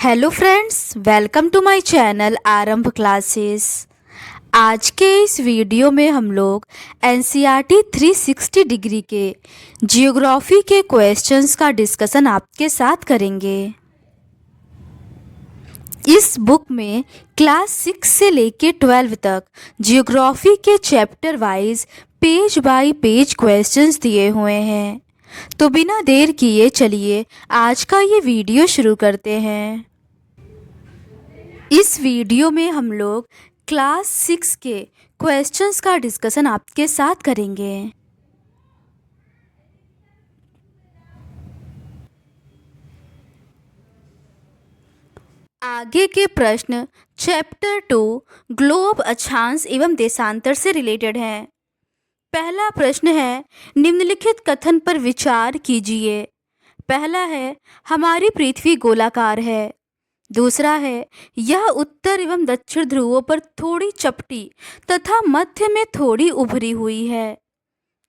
Hello friends, welcome to my channel Aarambh classes. आज के इस वीडियो में हम लोग एनसीईआरटी 360 डिग्री के जियोग्राफी के क्वेश्चंस का डिस्कशन आपके साथ करेंगे। इस बुक में क्लास 6 से लेके 12 तक जियोग्राफी के chapter wise page bye page questions दिए हुए हैं। तो बिना देर किए चलिए आज का ये वीडियो शुरू करते हैं। इस वीडियो में हम लोग क्लास 6 के क्वेश्चंस का डिस्कशन आपके साथ करेंगे। आगे के प्रश्न चैप्टर 2 ग्लोब अक्षांश एवं देशांतर से रिलेटेड हैं। पहला प्रश्न है, निम्नलिखित कथन पर विचार कीजिए। पहला है, हमारी पृथ्वी गोलाकार है। दूसरा है, यह उत्तर एवं दक्षिण ध्रुवों पर थोड़ी चपटी तथा मध्य में थोड़ी उभरी हुई है।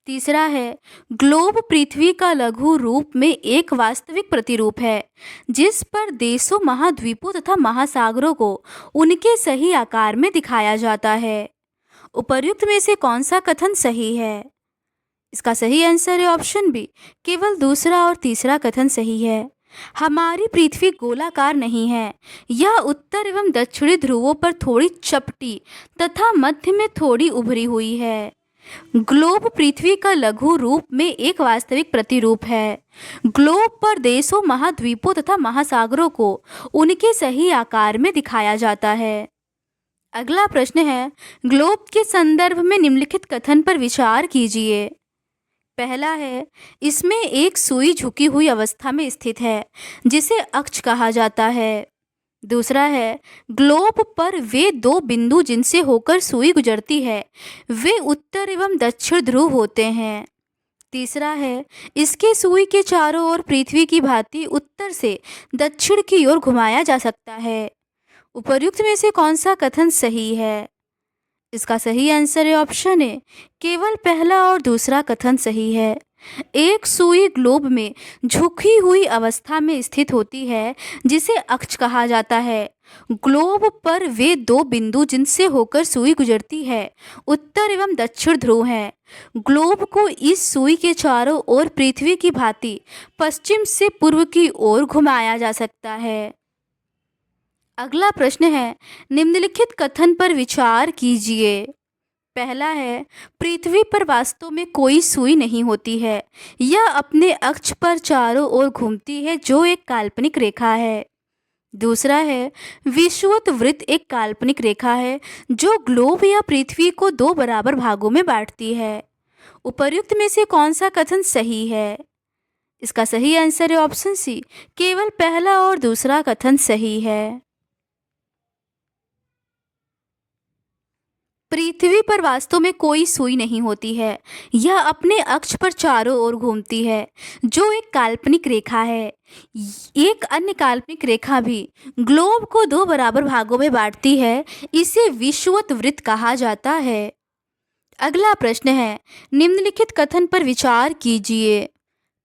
तीसरा है, ग्लोब पृथ्वी का लघु रूप में एक वास्तविक प्रतिरूप है जिस पर देशों, महाद्वीपों तथा महासागरों को उनके सही आकार में दिखाया जाता है। उपर्युक्त में से कौन सा कथन सही है? इसका सही आंसर है ऑप्शन बी, केवल दूसरा और तीसरा कथन सही है। हमारी पृथ्वी गोलाकार नहीं है, यह उत्तर एवं दक्षिणी ध्रुवों पर थोड़ी चपटी तथा मध्य में थोड़ी उभरी हुई है। ग्लोब पृथ्वी का लघु रूप में एक वास्तविक प्रतिरूप है। ग्लोब पर देशों, महाद्वीपों तथा महासागरों को उनके सही आकार में दिखाया जाता है। अगला प्रश्न है, ग्लोब के संदर्भ में निम्नलिखित कथन पर विचार कीजिए। पहला है, इसमें एक सुई झुकी हुई अवस्था में स्थित है जिसे अक्ष कहा जाता है। दूसरा है, ग्लोब पर वे दो बिंदु जिनसे होकर सुई गुजरती है वे उत्तर एवं दक्षिण ध्रुव होते हैं। तीसरा है, इसके सुई के चारों ओर पृथ्वी की भांति उत्तर से दक्षिण की ओर घुमाया जा सकता है। उपर्युक्त में से कौन सा कथन सही है? इसका सही आंसर है ऑप्शन ए, केवल पहला और दूसरा कथन सही है। एक सुई ग्लोब में झुकी हुई अवस्था में स्थित होती है जिसे अक्ष कहा जाता है। ग्लोब पर वे दो बिंदु जिनसे होकर सुई गुजरती है उत्तर एवं दक्षिण ध्रुव हैं। ग्लोब को इस सुई के चारों ओर पृथ्वी की भांति पश्चिम से पूर्व की ओर घुमाया जा सकता है। अगला प्रश्न है, निम्नलिखित कथन पर विचार कीजिए। पहला है, पृथ्वी पर वास्तव में कोई सुई नहीं होती है, यह अपने अक्ष पर चारों ओर घूमती है जो एक काल्पनिक रेखा है। दूसरा है, विषुवत वृत्त एक काल्पनिक रेखा है जो ग्लोब या पृथ्वी को दो बराबर भागों में बांटती है। उपर्युक्त में से कौन सा कथन सही है? इसका सही आंसर है ऑप्शन सी, केवल पहला और दूसरा कथन सही है। पृथ्वी पर वास्तव में कोई सुई नहीं होती है, यह अपने अक्ष पर चारों ओर घूमती है जो एक काल्पनिक रेखा है। एक अन्य काल्पनिक रेखा भी ग्लोब को दो बराबर भागों में बांटती है, इसे विषुवत वृत्त कहा जाता है। अगला प्रश्न है, निम्नलिखित कथन पर विचार कीजिए।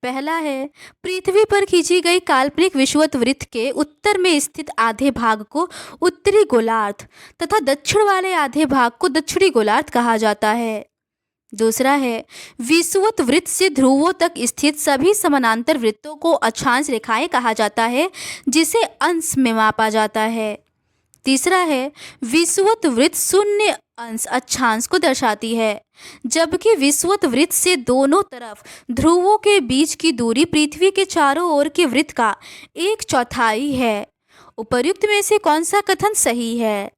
पहला है, पृथ्वी पर खींची गई काल्पनिक विषुवत वृत्त के उत्तर में स्थित आधे भाग को उत्तरी गोलार्ध तथा दक्षिण वाले आधे भाग को दक्षिणी गोलार्ध कहा जाता है। दूसरा है, विषुवत वृत्त से ध्रुवों तक स्थित सभी समानांतर वृत्तों को अक्षांश रेखाएं कहा जाता है जिसे अंश में मापा जाता है। तीसरा है, विषुवत वृत्त शून्य अंश अक्षांश को दर्शाती है जबकि विषुवत वृत्त से दोनों तरफ ध्रुवों के बीच की दूरी पृथ्वी के चारों ओर के वृत्त का 1/4 है। उपर्युक्त में से कौन सा कथन सही है?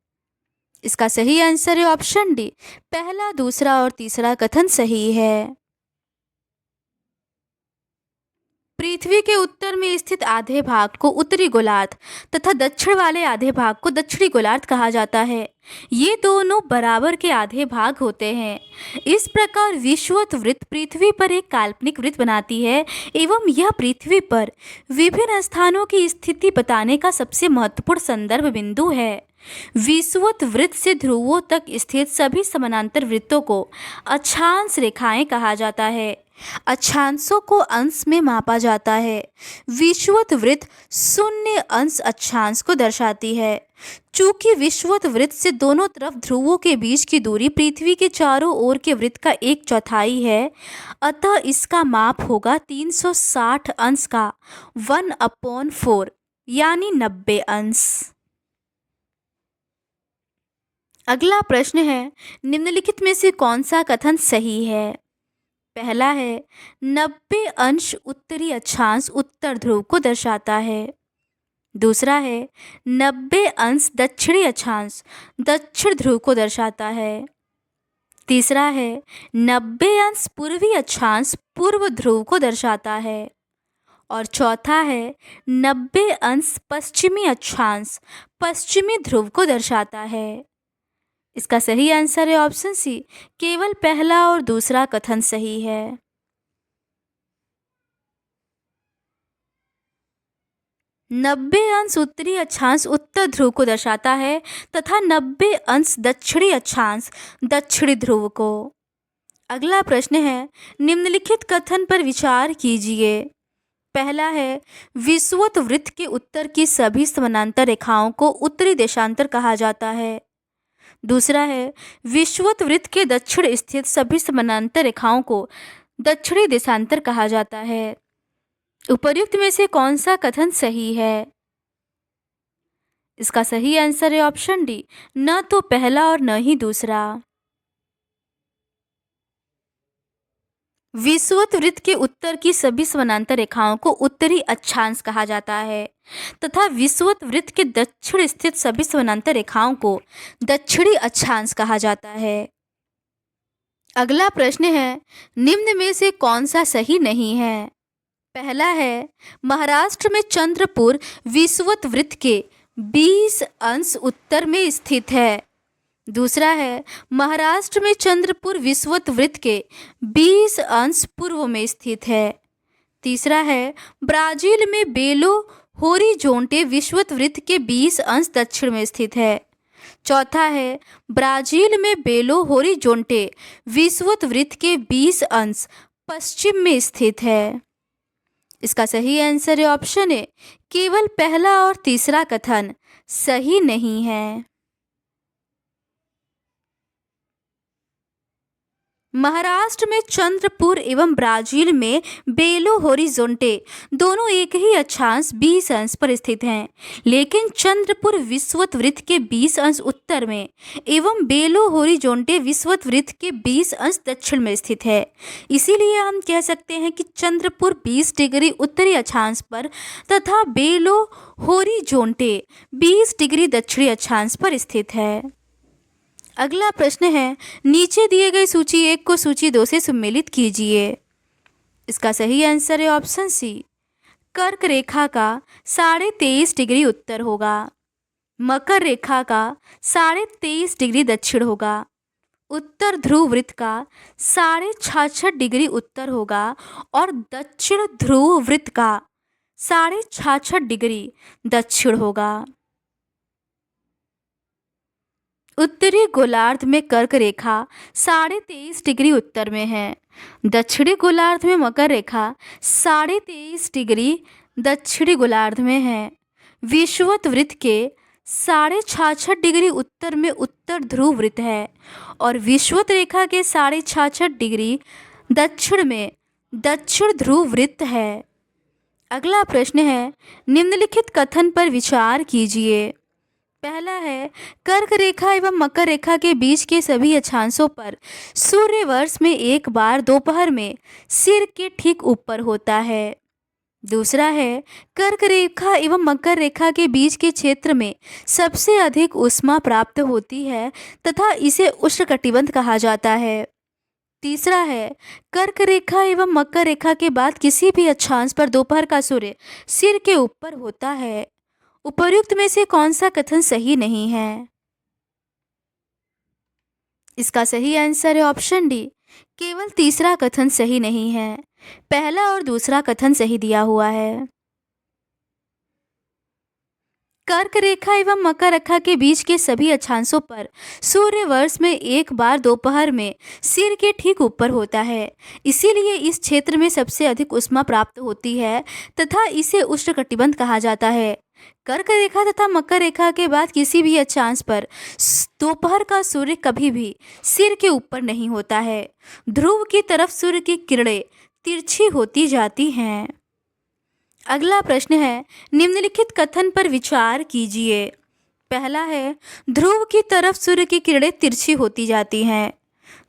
इसका सही आंसर है ऑप्शन डी, पहला, दूसरा और तीसरा कथन सही है। पृथ्वी के उत्तर में स्थित आधे भाग को उत्तरी गोलार्ध तथा दक्षिण वाले आधे भाग को दक्षिणी गोलार्ध कहा जाता है। ये दोनों बराबर के आधे भाग होते हैं। इस प्रकार विषुवत वृत्त पृथ्वी पर एक काल्पनिक वृत्त बनाती है एवं यह पृथ्वी पर विभिन्न स्थानों की स्थिति बताने का सबसे महत्वपूर्ण संदर्भ बिंदु है। विषुवत वृत्त से ध्रुवों तक स्थित सभी समानांतर वृत्तों को अक्षांश रेखाएं कहा जाता है। अक्षांशों को अंश में मापा जाता है। विषुवत वृत्त शून्य अंश अक्षांश को दर्शाती है। चूंकि विषुवत वृत्त से दोनों तरफ ध्रुवों के बीच की दूरी पृथ्वी के चारों ओर के वृत्त का 1/4 है, अतः इसका माप होगा 360 अंश का 1/4 यानी 90 अंश। अगला प्रश्न है, निम्नलिखित में से कौन सा कथन सही है? पहला है 90 अंश उत्तरी अक्षांश उत्तर ध्रुव को दर्शाता है। दूसरा है 90 अंश दक्षिणी अक्षांश दक्षिण ध्रुव को दर्शाता है। तीसरा है 90 अंश पूर्वी अक्षांश पूर्व ध्रुव को दर्शाता है। और चौथा है 90 अंश पश्चिमी अक्षांश पश्चिमी ध्रुव को दर्शाता है। इसका सही आंसर है ऑप्शन सी, केवल पहला और दूसरा कथन सही है। नब्बे अंश उत्तरी अक्षांश उत्तर ध्रुव को दर्शाता है तथा 90 अंश दक्षिणी अक्षांश दक्षिणी ध्रुव को। अगला प्रश्न है, निम्नलिखित कथन पर विचार कीजिए। पहला है विषुवत वृत्त के उत्तर की सभी समानांतर रेखाओं को उत्तरी देशांतर कहा जाता है। दूसरा है विषुवत वृत्त के दक्षिण स्थित सभी समानांतर रेखाओं को दक्षिणी देशांतर कहा जाता है। उपर्युक्त में से कौन सा कथन सही है? इसका सही आंसर है ऑप्शन डी, न तो पहला और न ही दूसरा। विषुवत वृत्त के उत्तर की सभी समानांतर रेखाओं को उत्तरी अक्षांश कहा जाता है तथा विषुवत वृत्त के दक्षिण स्थित सभी समानांतर रेखाओं को दक्षिणी अक्षांश कहा जाता है। अगला प्रश्न है, निम्न में से कौन सा सही नहीं है? पहला है महाराष्ट्र में चंद्रपुर विषुवत वृत्त के 20 अंश उत्तर में स्थित है। दूसरा है महाराष्ट्र में चंद्रपुर विषुवत वृत्त के 20 अंश पूर्व में स्थित है। तीसरा है ब्राजील में बेलो होरिजोंटे विषुवत वृत्त के 20 अंश दक्षिण में स्थित है। चौथा है ब्राजील में बेलो होरिजोंटे विषुवत वृत्त के 20 अंश पश्चिम में स्थित है। इसका सही आंसर है ऑप्शन ए, केवल पहला और तीसरा कथन सही नहीं है। महाराष्ट्र में चंद्रपुर एवं ब्राजील में बेलो होरिजोंटे दोनों एक ही अक्षांश 20 अंश पर स्थित हैं, लेकिन चंद्रपुर विषुवत वृत्त के 20 अंश उत्तर में एवं बेलो होरिजोंटे विषुवत वृत्त के 20 अंश दक्षिण में स्थित है। इसीलिए हम कह सकते हैं कि चंद्रपुर 20 डिग्री उत्तरी अक्षांश पर तथा बेलो होरिजोंटे 20 डिग्री दक्षिणी अक्षांश पर स्थित है। अगला प्रश्न है, नीचे दिए गए सूची 1 को सूची 2 से सम्मिलित कीजिए। इसका सही आंसर है ऑप्शन सी, कर्क रेखा का 23.5 डिग्री उत्तर होगा, मकर रेखा का 23.5 डिग्री दक्षिण होगा, उत्तर ध्रुव वृत्त का 66.5 डिग्री उत्तर होगा और दक्षिण ध्रुव वृत्त का 66.5 डिग्री दक्षिण होगा। उत्तरी गोलार्ध में कर्क रेखा 23.5 डिग्री उत्तर में है। दक्षिणी गोलार्ध में मकर रेखा 23.5 डिग्री दक्षिणी गोलार्ध में है। विषुवत वृत्त के 66.5 डिग्री उत्तर में उत्तर ध्रुव वृत्त है और विषुवत रेखा के 66.5 डिग्री दक्षिण में दक्षिण ध्रुव वृत्त है। अगला प्रश्न है, निम्नलिखित कथन पर विचार कीजिए। पहला है कर्क रेखा एवं मकर रेखा के बीच के सभी अक्षांशों पर सूर्य वर्ष में एक बार दोपहर में सिर के ठीक ऊपर होता है। दूसरा है कर्क रेखा एवं मकर रेखा के बीच के क्षेत्र में सबसे अधिक ऊष्मा प्राप्त होती है तथा इसे उष्णकटिबंध कहा जाता है। तीसरा है कर्क रेखा एवं मकर रेखा के बाद किसी भी अक्षांश पर दोपहर का सूर्य सिर के ऊपर होता है। उपर्युक्त में से कौन सा कथन सही नहीं है? इसका सही आंसर है ऑप्शन डी, केवल तीसरा कथन सही नहीं है, पहला और दूसरा कथन सही दिया हुआ है। कर्क रेखा एवं मकर रेखा के बीच के सभी अक्षांशों पर सूर्य वर्ष में एक बार दोपहर में सिर के ठीक ऊपर होता है। इसीलिए इस क्षेत्र में सबसे अधिक ऊष्मा प्राप्त होती है तथा इसे उष्णकटिबंध कहा जाता है। कर्क रेखा तथा मकर रेखा के बाद किसी भी अक्षांश पर दोपहर का सूर्य कभी भी सिर के ऊपर नहीं होता है। ध्रुव की तरफ सूर्य की किरणें तिरछी होती जाती हैं। अगला प्रश्न है, निम्नलिखित कथन पर विचार कीजिए। पहला है, ध्रुव की तरफ सूर्य की किरणें तिरछी होती जाती हैं।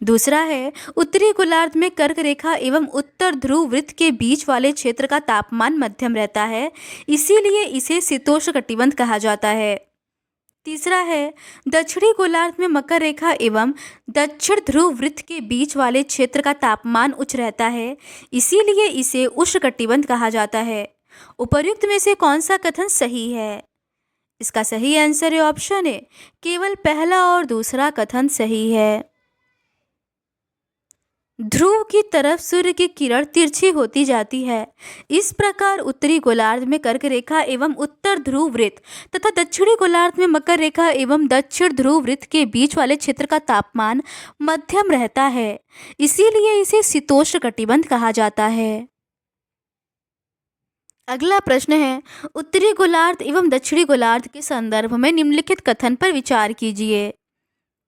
दूसरा है, उत्तरी गोलार्ध में कर्क रेखा एवं उत्तर ध्रुव वृत्त के बीच वाले क्षेत्र का तापमान मध्यम रहता है, इसीलिए इसे शीतोष्णकटिबंध कहा जाता है। तीसरा है, दक्षिणी गोलार्ध में मकर रेखा एवं दक्षिण ध्रुव वृत्त के बीच वाले क्षेत्र का तापमान उच्च रहता है, इसीलिए इसे उष्णकटिबंध कहा जाता है। उपर्युक्त में से कौन सा कथन सही है? इसका सही आंसर है ऑप्शन ए, केवल पहला और दूसरा कथन सही है। ध्रुव की तरफ सूर्य की किरण तिरछी होती जाती है। इस प्रकार उत्तरी गोलार्ध में कर्क रेखा एवं उत्तर ध्रुव वृत्त तथा दक्षिणी गोलार्ध में मकर रेखा एवं दक्षिण ध्रुव वृत्त के बीच वाले क्षेत्र का तापमान मध्यम रहता है, इसीलिए इसे शीतोष्णकटिबंध कहा जाता है। अगला प्रश्न है, उत्तरी गोलार्ध एवं दक्षिणी गोलार्ध के संदर्भ में निम्नलिखित कथन पर विचार कीजिए।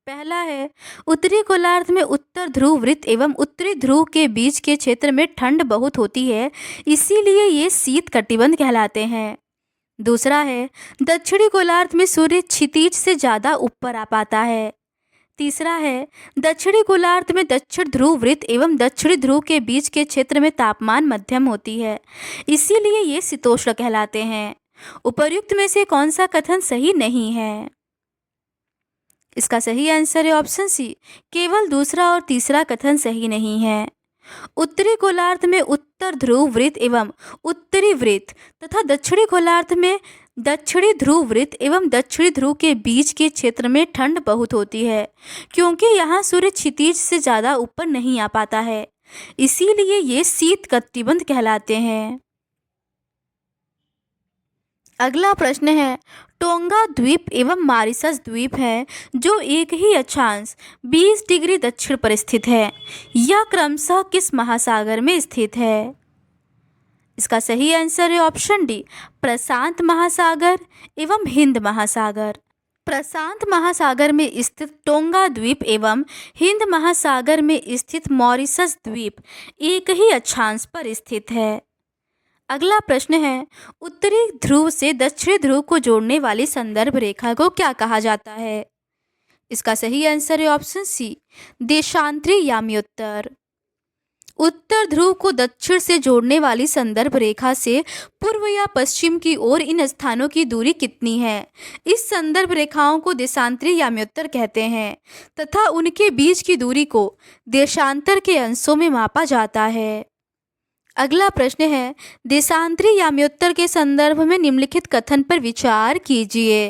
पहला है, उत्तरी गोलार्ध में उत्तर ध्रुव वृत्त एवं उत्तरी ध्रुव के बीच के क्षेत्र में ठंड बहुत होती है, इसीलिए ये शीत कटिबंध कहलाते हैं। दूसरा है, दक्षिणी गोलार्ध में सूर्य क्षितिज से ज़्यादा ऊपर आ पाता है। तीसरा है, दक्षिणी गोलार्ध में दक्षिण ध्रुव वृत्त एवं दक्षिणी ध्रुव के बीच के क्षेत्र में तापमान मध्यम होती है, इसीलिए ये शीतोष्ण कहलाते हैं। उपर्युक्त में से कौन सा कथन सही नहीं है? इसका सही आंसर है ऑप्शन सी, केवल दूसरा और तीसरा कथन सही नहीं है। उत्तरी गोलार्ध में उत्तर ध्रुव वृत्त एवं उत्तरी वृत्त तथा दक्षिणी गोलार्ध में दक्षिणी ध्रुव वृत्त एवं दक्षिणी ध्रुव के बीच के क्षेत्र में ठंड बहुत होती है, क्योंकि यहाँ सूर्य क्षितिज से ज़्यादा ऊपर नहीं आ पाता है, इसीलिए ये शीत कटिबंध कहलाते हैं। अगला प्रश्न है, टोंगा द्वीप एवं मॉरिशस द्वीप है जो एक ही अक्षांश 20 डिग्री दक्षिण पर स्थित है। यह क्रमशः किस महासागर में स्थित है? इसका सही आंसर है ऑप्शन डी, प्रशांत महासागर एवं हिंद महासागर। प्रशांत महासागर में स्थित टोंगा द्वीप एवं हिंद महासागर में स्थित मॉरिशस द्वीप एक ही अक्षांश पर स्थित है। अगला प्रश्न है, उत्तरी ध्रुव से दक्षिणी ध्रुव को जोड़ने वाली संदर्भ रेखा को क्या कहा जाता है? इसका सही आंसर है ऑप्शन सी, देशांतरी याम्योत्तर। उत्तर ध्रुव को दक्षिण से जोड़ने वाली संदर्भ रेखा से पूर्व या पश्चिम की ओर इन स्थानों की दूरी कितनी है? इस संदर्भ रेखाओं को देशांतरी याम्योत्तर कहते हैं तथा उनके बीच की दूरी को देशांतर के अंशों में मापा जाता है। अगला प्रश्न है, देशांतरी याम्योत्तर के संदर्भ में निम्नलिखित कथन पर विचार कीजिए।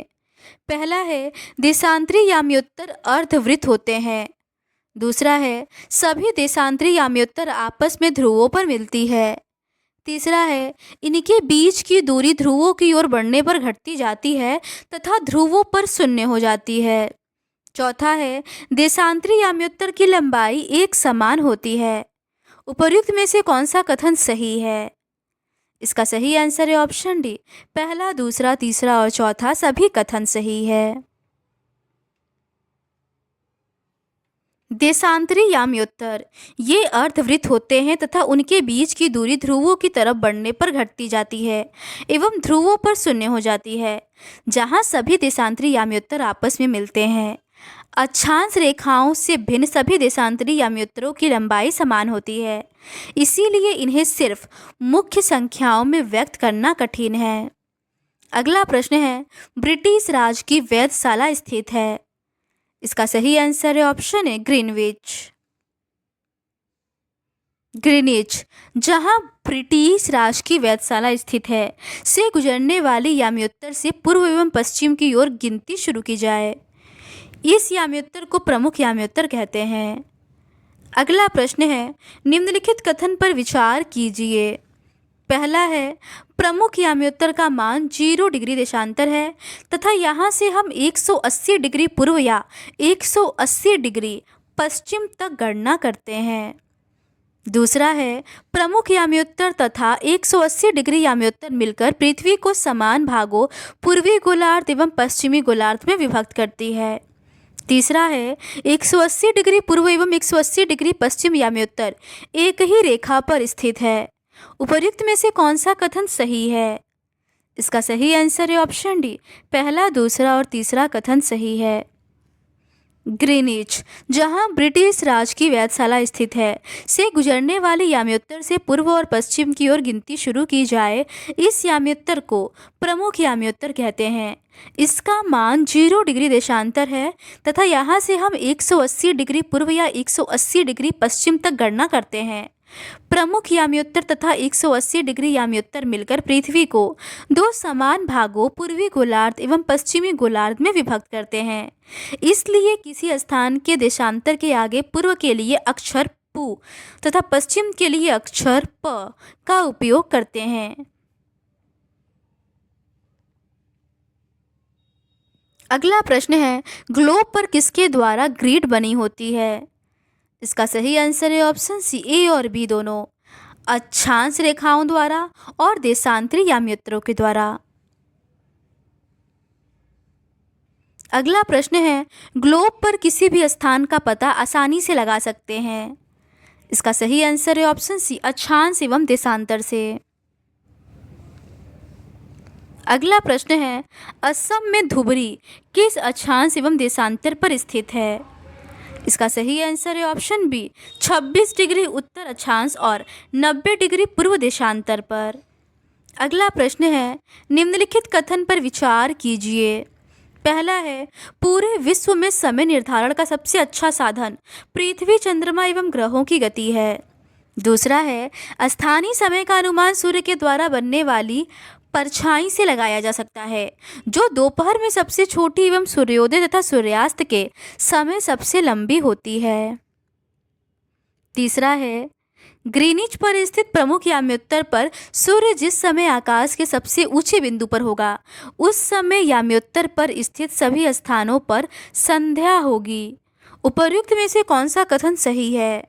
पहला है, देशांतरी याम्योत्तर अर्धवृत्त होते हैं। दूसरा है, सभी देशांतरी याम्योत्तर आपस में ध्रुवों पर मिलती है। तीसरा है, इनके बीच की दूरी ध्रुवों की ओर बढ़ने पर घटती जाती है तथा ध्रुवों पर शून्य हो जाती है। चौथा है, देशांतरी याम्योत्तर की लंबाई एक समान होती है। उपर्युक्त में से कौन सा कथन सही है? इसका सही आंसर है ऑप्शन डी, पहला, दूसरा, तीसरा और चौथा सभी कथन सही है। देशांतरी याम्योत्तर ये अर्धवृत्त होते हैं तथा उनके बीच की दूरी ध्रुवों की तरफ बढ़ने पर घटती जाती है एवं ध्रुवों पर शून्य हो जाती है, जहां सभी देशांतरी याम्योत्तर आपस में मिलते हैं। अक्षांश रेखाओं से भिन्न सभी देशांतरी याम्योत्तरों की लंबाई समान होती है, इसीलिए इन्हें सिर्फ मुख्य संख्याओं में व्यक्त करना कठिन है। अगला प्रश्न है, ब्रिटिश राज की वेधशाला स्थित है। इसका सही आंसर है ऑप्शन है ग्रीनिच। जहां ब्रिटिश राज की वेधशाला स्थित है से गुजरने वाली याम्योत्तर से पूर्व एवं पश्चिम की ओर गिनती शुरू की जाए। इस याम्योत्तर को प्रमुख याम्योत्तर कहते हैं। अगला प्रश्न है, निम्नलिखित कथन पर विचार कीजिए। पहला है प्रमुख याम्योत्तर का मान 0 डिग्री देशांतर है तथा यहाँ से हम 180 डिग्री पूर्व या 180 डिग्री पश्चिम तक गणना करते हैं। दूसरा है प्रमुख याम्योत्तर तथा 180 डिग्री याम्योत्तर मिलकर पृथ्वी को समान भागों पूर्वी गोलार्ध एवं पश्चिमी गोलार्ध में विभक्त करती है। तीसरा है 180 डिग्री पूर्व एवं 180 डिग्री पश्चिम याम्योत्तर एक ही रेखा पर स्थित है। उपर्युक्त में से कौन सा कथन सही है? इसका सही आंसर है ऑप्शन डी, पहला, दूसरा और तीसरा कथन सही है। ग्रीनिच, जहां ब्रिटिश राज की वेधशाला स्थित है, से गुजरने वाले याम्योत्तर से पूर्व और पश्चिम की ओर गिनती शुरू की जाए, इस याम्योत्तर को प्रमुख याम्योत्तर कहते हैं। इसका मान 0 डिग्री देशांतर है तथा यहाँ से हम 180 डिग्री पूर्व या 180 डिग्री पश्चिम तक गणना करते हैं। प्रमुख याम्योत्तर तथा 180 डिग्री याम्योत्तर मिलकर पृथ्वी को दो समान भागों पूर्वी गोलार्ध एवं पश्चिमी गोलार्ध में विभक्त करते हैं। इसलिए किसी स्थान के देशांतर के आगे पूर्व के लिए अक्षर पु तथा पश्चिम के लिए अक्षर प का उपयोग करते हैं। अगला प्रश्न है, ग्लोब पर किसके द्वारा ग्रिड बनी होती है? इसका सही आंसर है ऑप्शन सी, ए और बी दोनों, अक्षांश रेखाओं द्वारा और देशांतरी याम्योत्तरों के द्वारा। अगला प्रश्न है, ग्लोब पर किसी भी स्थान का पता आसानी से लगा सकते हैं। इसका सही आंसर है ऑप्शन सी, अक्षांश एवं देशांतर से। अगला प्रश्न है, असम में धुबरी किस अक्षांश एवं देशांतर पर स्थित है? इसका सही आंसर है ऑप्शन बी, 26 डिग्री उत्तर अक्षांश और 90 डिग्री पूर्व देशांतर पर। अगला प्रश्न है, निम्नलिखित कथन पर विचार कीजिए। पहला है, पूरे विश्व में समय निर्धारण का सबसे अच्छा साधन पृथ्वी, चंद्रमा एवं ग्रहों की गति है। दूसरा है, स्थानीय समय का अनुमान सूर्य के द्वारा बनने वाली परछाई से लगाया जा सकता है, जो दोपहर में सबसे छोटी एवं सूर्योदय तथा सूर्यास्त के समय सबसे लंबी होती है। तीसरा है, ग्रीनिच पर स्थित प्रमुख याम्योत्तर पर सूर्य जिस समय आकाश के सबसे ऊंचे बिंदु पर होगा, उस समय याम्योत्तर पर स्थित सभी स्थानों पर संध्या होगी। उपर्युक्त में से कौन सा कथन सही है?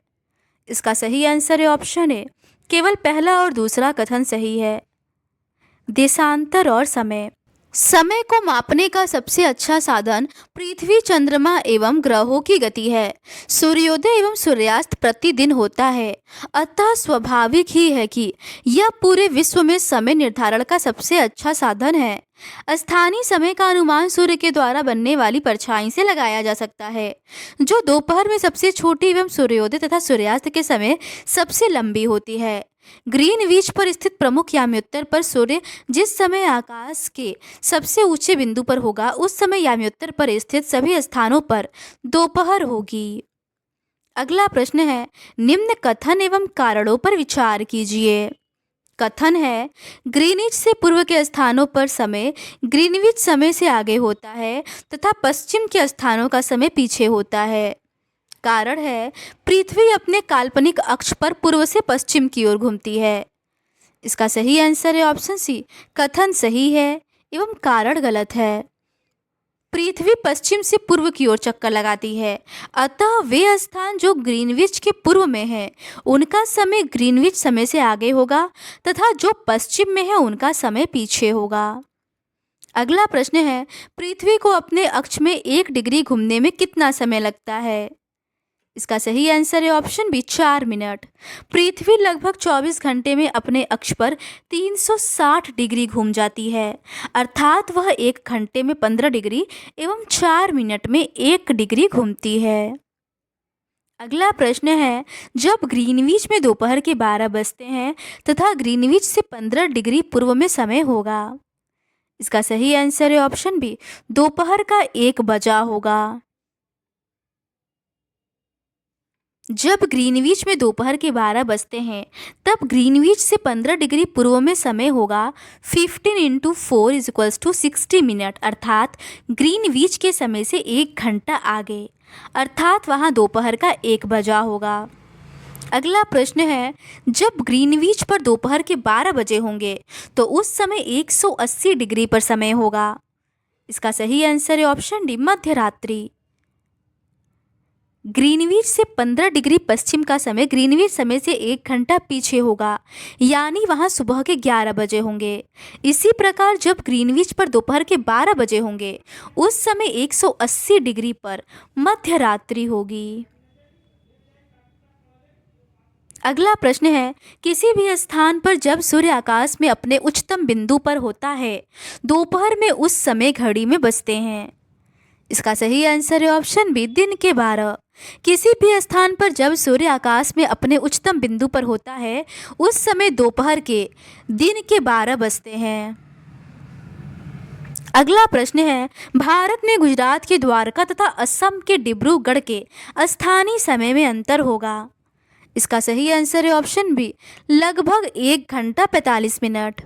इसका सही आंसर है ऑप्शन ए, केवल पहला और दूसरा कथन सही है। देशांतर और समय, समय को मापने का सबसे अच्छा साधन पृथ्वी, चंद्रमा एवं ग्रहों की गति है। सूर्योदय एवं सूर्यास्त प्रतिदिन होता है, अतः स्वाभाविक ही है कि यह पूरे विश्व में समय निर्धारण का सबसे अच्छा साधन है। स्थानीय समय का अनुमान सूर्य के द्वारा बनने वाली परछाई से लगाया जा सकता है, जो दोपहर में सबसे छोटी एवं सूर्योदय तथा सूर्यास्त के समय सबसे लंबी होती है। ग्रीनविच पर स्थित प्रमुख याम्योत्तर पर सूर्य जिस समय आकाश के सबसे ऊंचे बिंदु पर होगा, उस समय याम्योत्तर पर स्थित सभी स्थानों पर दोपहर होगी। अगला प्रश्न है, निम्न कथन एवं कारणों पर विचार कीजिए। कथन है, ग्रीनिच से पूर्व के स्थानों पर समय ग्रीनविच समय से आगे होता है तथा पश्चिम के स्थानों का समय पीछे होता है। कारण है, पृथ्वी अपने काल्पनिक अक्ष पर पूर्व से पश्चिम की ओर घूमती है। इसका सही आंसर है ऑप्शन सी, कथन सही है एवं कारण गलत है। पृथ्वी पश्चिम से पूर्व की ओर चक्कर लगाती है, अतः वे स्थान जो ग्रीनविच के पूर्व में है, उनका समय ग्रीनविच समय से आगे होगा तथा जो पश्चिम में है, उनका समय पीछे होगा। अगला प्रश्न है, पृथ्वी को अपने अक्ष में 1 डिग्री घूमने में कितना समय लगता है? इसका सही आंसर है ऑप्शन बी, 4 मिनट। पृथ्वी लगभग 24 घंटे में अपने अक्ष पर 360 डिग्री घूम जाती है, अर्थात वह 1 घंटे में 15 डिग्री एवं 4 मिनट में 1 डिग्री घूमती है। अगला प्रश्न है, जब ग्रीनविच में दोपहर के 12 बजते हैं तथा ग्रीनविच से 15 डिग्री पूर्व में समय होगा। इसका सही आंसर है ऑप्शन बी, दोपहर का 1 बजा होगा। जब ग्रीनविच में दोपहर के 12 बजते हैं, तब ग्रीनविच से 15 डिग्री पूर्व में समय होगा 15 × 4 = 60 मिनट, अर्थात ग्रीनविच के समय से 1 घंटा आगे, अर्थात वहाँ दोपहर का 1 बजा होगा। अगला प्रश्न है, जब ग्रीनविच पर दोपहर के 12 बजे होंगे तो उस समय 180 डिग्री पर समय होगा। इसका सही आंसर है ऑप्शन डी, मध्य रात्रि। ग्रीनविच से 15 डिग्री पश्चिम का समय ग्रीनविच समय से 1 घंटा पीछे होगा, यानी वहाँ सुबह के 11 बजे होंगे। इसी प्रकार जब ग्रीनविच पर दोपहर के 12 बजे होंगे उस समय 180 डिग्री पर मध्य रात्रि होगी। अगला प्रश्न है, किसी भी स्थान पर जब सूर्य आकाश में अपने उच्चतम बिंदु पर होता है दोपहर में उस समय घड़ी में बजते हैं। इसका सही आंसर है ऑप्शन बी, दिन के 12। किसी भी स्थान पर जब सूर्य आकाश में अपने उच्चतम बिंदु पर होता है उस समय दोपहर के दिन के 12 बजते हैं। अगला प्रश्न है, भारत में गुजरात के द्वारका तथा असम के डिब्रूगढ़ के स्थानीय समय में अंतर होगा। इसका सही आंसर है ऑप्शन बी, लगभग 1 घंटा 45 मिनट।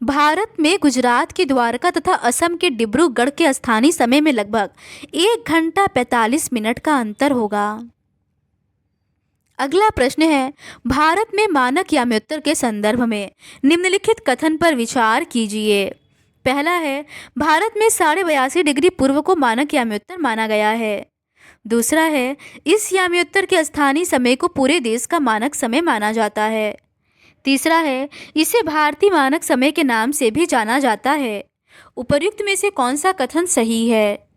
भारत में गुजरात के द्वारका तथा असम के डिब्रूगढ़ के स्थानीय समय में लगभग 1 घंटा 45 मिनट का अंतर होगा। अगला प्रश्न है, भारत में मानक याम्योत्तर के संदर्भ में निम्नलिखित कथन पर विचार कीजिए। पहला है, भारत में 82.5 डिग्री पूर्व को मानक याम्योत्तर माना गया है। दूसरा है, इस याम्योत्तर के स्थानीय समय को पूरे देश का मानक समय माना जाता है। तीसरा है, इसे भारतीय मानक समय के नाम से भी जाना जाता है। उपर्युक्त में से कौन सा कथन सही है?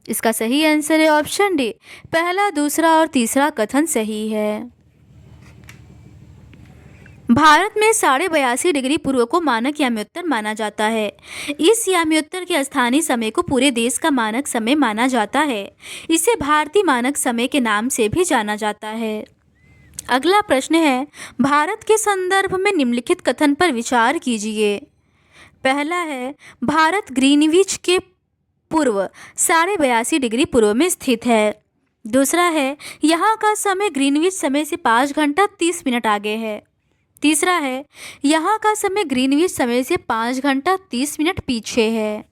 इसका सही आंसर है ऑप्शन डी, पहला, दूसरा और तीसरा कथन सही है। भारत में 82.5 डिग्री पूर्व को मानक याम्योत्तर माना जाता है। इस याम्योत्तर के स्थानीय समय को पूरे देश का मानक समय माना जाता है। इसे भारतीय मानक समय के नाम से भी जाना जाता है। अगला प्रश्न है, भारत के संदर्भ में निम्नलिखित कथन पर विचार कीजिए। पहला है, भारत ग्रीनविच के पूर्व 82.5 डिग्री पूर्व में स्थित है। दूसरा है, यहाँ का समय ग्रीनविच समय से 5 घंटा 30 मिनट आगे है। तीसरा है, यहाँ का समय ग्रीनविच समय से 5 घंटा 30 मिनट पीछे है।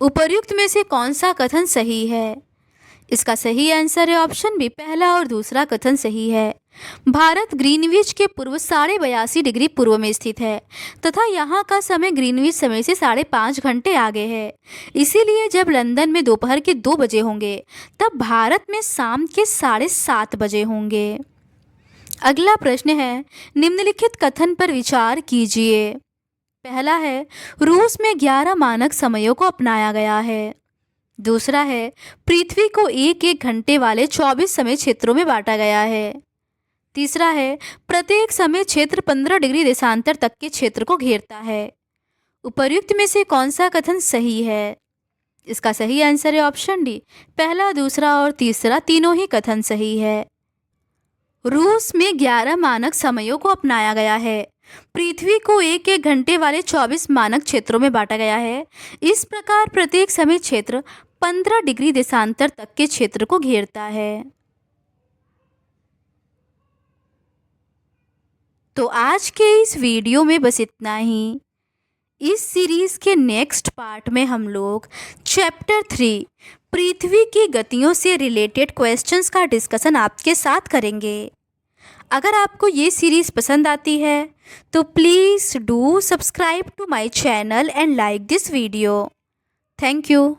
उपर्युक्त में से कौन सा कथन सही है? इसका सही आंसर है ऑप्शन बी, पहला और दूसरा कथन सही है। भारत ग्रीनविच के पूर्व 82.5 डिग्री पूर्व में स्थित है तथा यहाँ का समय ग्रीनविच समय से 5.5 घंटे आगे है। इसीलिए जब लंदन में दोपहर के 2 बजे होंगे तब भारत में शाम के 7:30 बजे होंगे। अगला प्रश्न है, निम्नलिखित कथन पर विचार कीजिए। पहला है, रूस में 11 मानक समयों को अपनाया गया है। दूसरा है, पृथ्वी को 1-1 घंटे वाले 24 समय क्षेत्रों में बांटा गया है। तीसरा है, प्रत्येक समय क्षेत्र 15 डिग्री देशांतर तक के क्षेत्र को घेरता है। उपर्युक्त में से कौन सा कथन सही है? इसका सही आंसर है ऑप्शन डी, पहला, दूसरा और तीसरा तीनों ही कथन सही है। रूस में 11 मानक समयों को अपनाया गया है। पृथ्वी को 1-1 घंटे वाले 24 मानक क्षेत्रों में बांटा गया है। इस प्रकार प्रत्येक समय क्षेत्र 15 डिग्री देशांतर तक के क्षेत्र को घेरता है। तो आज के इस वीडियो में बस इतना ही। इस सीरीज के नेक्स्ट पार्ट में हम लोग चैप्टर 3 पृथ्वी की गतियों से रिलेटेड क्वेश्चंस का डिस्कशन आपके साथ करेंगे। अगर आपको ये सीरीज़ पसंद आती है तो please do subscribe to my channel and like this video. Thank you.